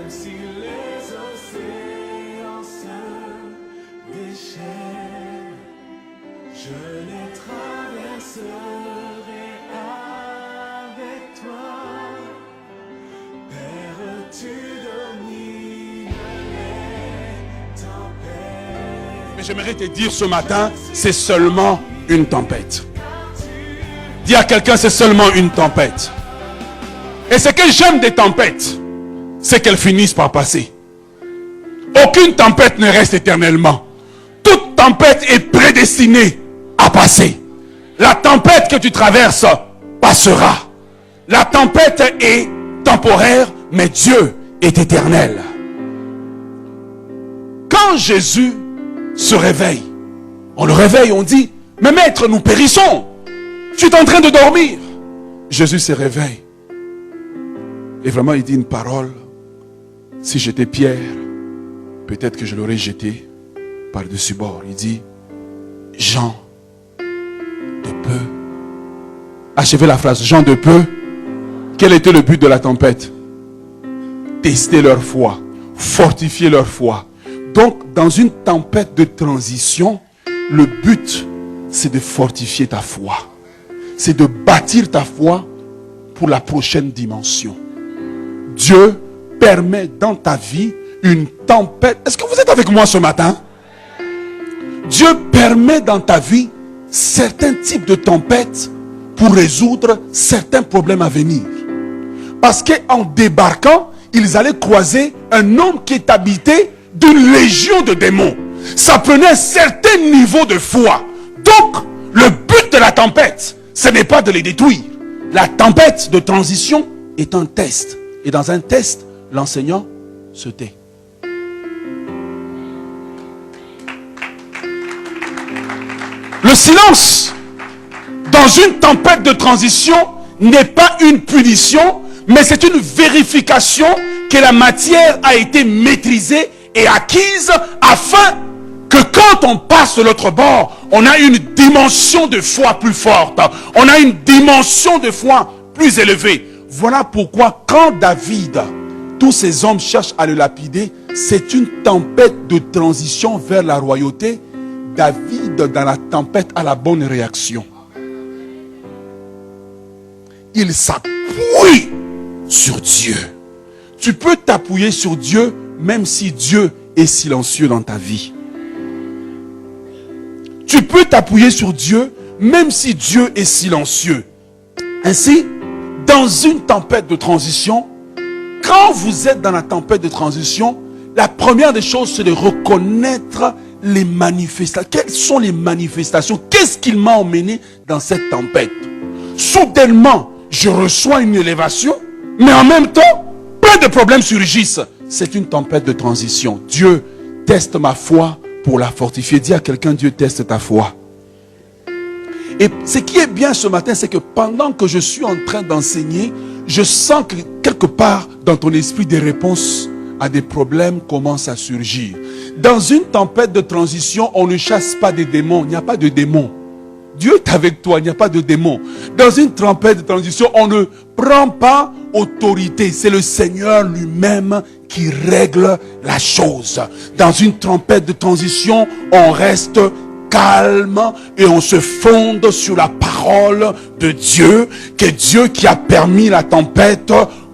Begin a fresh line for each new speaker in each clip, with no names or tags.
si les océans se déchaînent, je les traverserai avec toi. Père, tu domines les tempêtes.
Mais j'aimerais te dire ce matin, c'est seulement une tempête. Dis à quelqu'un, c'est seulement une tempête. Et ce que j'aime des tempêtes, c'est qu'elles finissent par passer. Aucune tempête ne reste éternellement. Toute tempête est prédestinée à passer. La tempête que tu traverses passera. La tempête est temporaire, mais Dieu est éternel. Quand Jésus se réveille, on le réveille, on dit, mais maître, nous périssons. Tu es en train de dormir. Jésus se réveille. Et vraiment, il dit une parole. Si j'étais Pierre, peut-être que je l'aurais jeté par-dessus bord. Il dit, Jean de peu. Achevez la phrase, Jean de peu. Quel était le but de la tempête? Tester leur foi, fortifier leur foi. Donc, dans une tempête de transition, le but, c'est de fortifier ta foi. C'est de bâtir ta foi pour la prochaine dimension. Dieu permet dans ta vie une tempête. Est-ce que vous êtes avec moi ce matin? Dieu permet dans ta vie certains types de tempêtes pour résoudre certains problèmes à venir. Parce qu'en débarquant, ils allaient croiser un homme qui est habité d'une légion de démons. Ça prenait un certain niveau de foi. Donc, le but de la tempête, ce n'est pas de les détruire. La tempête de transition est un test. Et dans un test, l'enseignant se tait. Le silence dans une tempête de transition n'est pas une punition, mais c'est une vérification que la matière a été maîtrisée et acquise afin que quand on passe de l'autre bord, on a une dimension de foi plus forte. On a une dimension de foi plus élevée. Voilà pourquoi quand David, tous ces hommes cherchent à le lapider, c'est une tempête de transition vers la royauté. David, dans la tempête, a la bonne réaction. Il s'appuie sur Dieu. Tu peux t'appuyer sur Dieu même si Dieu est silencieux dans ta vie. Tu peux t'appuyer sur Dieu même si Dieu est silencieux. Ainsi, dans une tempête de transition, quand vous êtes dans la tempête de transition, la première des choses, c'est de reconnaître les manifestations. Quelles sont les manifestations? Qu'est-ce qui m'a emmené dans cette tempête? Soudainement, je reçois une élévation, mais en même temps, plein de problèmes surgissent. C'est une tempête de transition. Dieu teste ma foi pour la fortifier. Dis à quelqu'un, Dieu teste ta foi. Et ce qui est bien ce matin, c'est que pendant que je suis en train d'enseigner, je sens que quelque part dans ton esprit, des réponses à des problèmes commencent à surgir. Dans une tempête de transition, on ne chasse pas des démons. Il n'y a pas de démons. Dieu est avec toi, il n'y a pas de démons. Dans une tempête de transition, on ne prend pas autorité. C'est le Seigneur lui-même qui règle la chose. Dans une tempête de transition, on reste calme et on se fonde sur la parole de Dieu, que Dieu qui a permis la tempête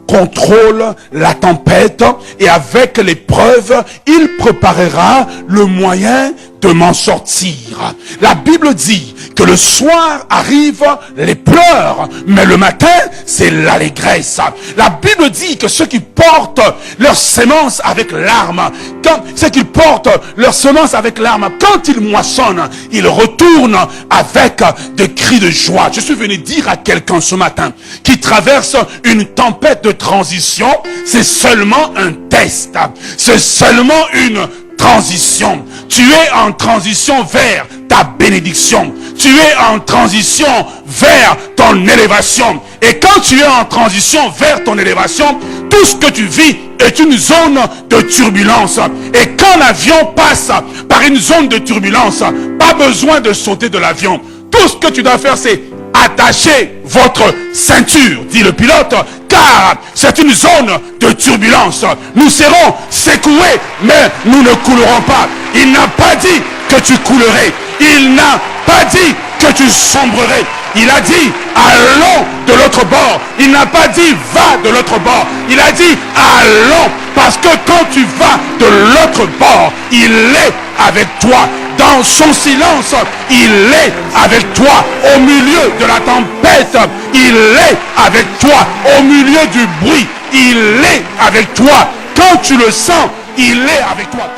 contrôle la tempête, et avec l'épreuve, il préparera le moyen de m'en sortir. La Bible dit que le soir arrivent les pleurs, mais le matin, c'est l'allégresse. La Bible dit que ceux qui portent leurs semences avec larmes, quand ils moissonnent, ils retournent avec des cris de joie. Je suis venu dire à quelqu'un ce matin qui traverse une tempête de transition, c'est seulement un test, c'est seulement une transition. Tu es en transition vers ta bénédiction. Tu es en transition vers ton élévation. Et quand tu es en transition vers ton élévation, tout ce que tu vis est une zone de turbulence. Et quand l'avion passe par une zone de turbulence, pas besoin de sauter de l'avion. Tout ce que tu dois faire, c'est attachez votre ceinture, dit le pilote, car c'est une zone de turbulence. Nous serons secoués, mais nous ne coulerons pas. Il n'a pas dit que tu coulerais. Il n'a pas dit que tu sombrerais. Il a dit, allons de l'autre bord. Il n'a pas dit, va de l'autre bord. Il a dit, allons. Parce que quand tu vas de l'autre bord, il est avec toi. Dans son silence, il est avec toi. Au milieu de la tempête, il est avec toi. Au milieu du bruit, il est avec toi. Quand tu le sens, il est avec toi.